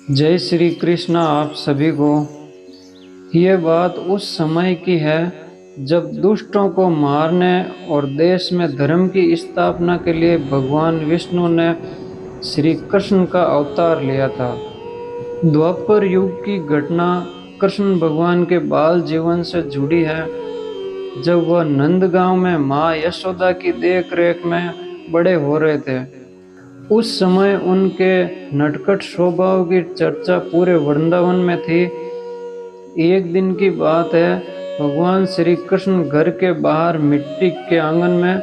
जय श्री कृष्ण आप सभी को। ये बात उस समय की है जब दुष्टों को मारने और देश में धर्म की स्थापना के लिए भगवान विष्णु ने श्री कृष्ण का अवतार लिया था। द्वापर युग की घटना कृष्ण भगवान के बाल जीवन से जुड़ी है, जब वह नंदगांव में माँ यशोदा की देख रेख में बड़े हो रहे थे। उस समय उनके नटखट स्वभाव की चर्चा पूरे वृंदावन में थी। एक दिन की बात है, भगवान श्री कृष्ण घर के बाहर मिट्टी के आंगन में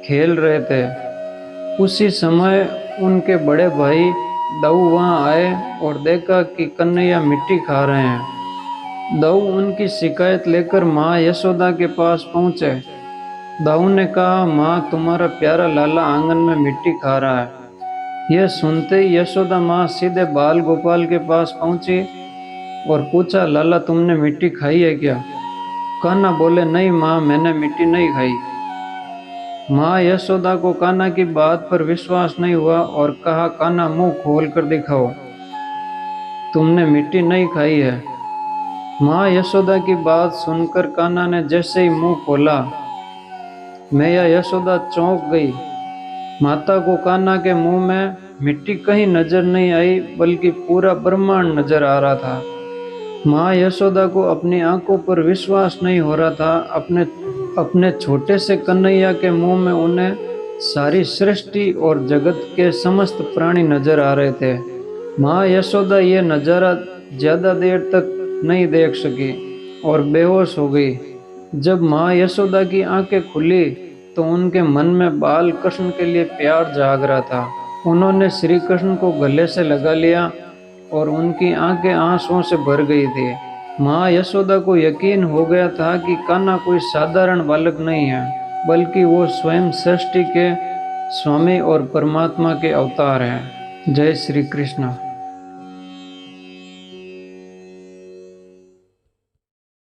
खेल रहे थे। उसी समय उनके बड़े भाई दाऊ वहां आए और देखा कि कन्हैया मिट्टी खा रहे हैं। दाऊ उनकी शिकायत लेकर माँ यशोदा के पास पहुंचे। दाऊ ने कहा, माँ तुम्हारा प्यारा लाला आंगन में मिट्टी खा रहा है। यह सुनते ही यशोदा माँ सीधे बाल गोपाल के पास पहुंची और पूछा, लाला तुमने मिट्टी खाई है क्या? कान्हा बोले, नहीं माँ, मैंने मिट्टी नहीं खाई। माँ यशोदा को कान्हा की बात पर विश्वास नहीं हुआ और कहा, कान्हा मुंह खोल कर दिखाओ, तुमने मिट्टी नहीं खाई है। माँ यशोदा की बात सुनकर कान्हा ने जैसे ही मुंह खोला, मैया यशोदा चौंक गई। माता को कान्हा के मुंह में मिट्टी कहीं नजर नहीं आई, बल्कि पूरा ब्रह्मांड नजर आ रहा था। माँ यशोदा को अपनी आंखों पर विश्वास नहीं हो रहा था। अपने छोटे से कन्हैया के मुंह में उन्हें सारी सृष्टि और जगत के समस्त प्राणी नजर आ रहे थे। माँ यशोदा ये नज़ारा ज्यादा देर तक नहीं देख सकी और बेहोश हो गई। जब माँ यशोदा की आंखें खुली तो उनके मन में बाल कृष्ण के लिए प्यार जाग रहा था। उन्होंने श्री कृष्ण को गले से लगा लिया और उनकी आंखें आंसुओं से भर गई थी। माँ यशोदा को यकीन हो गया था कि कान्हा कोई साधारण बालक नहीं है, बल्कि वो स्वयं सृष्टि के स्वामी और परमात्मा के अवतार हैं। जय श्री कृष्ण।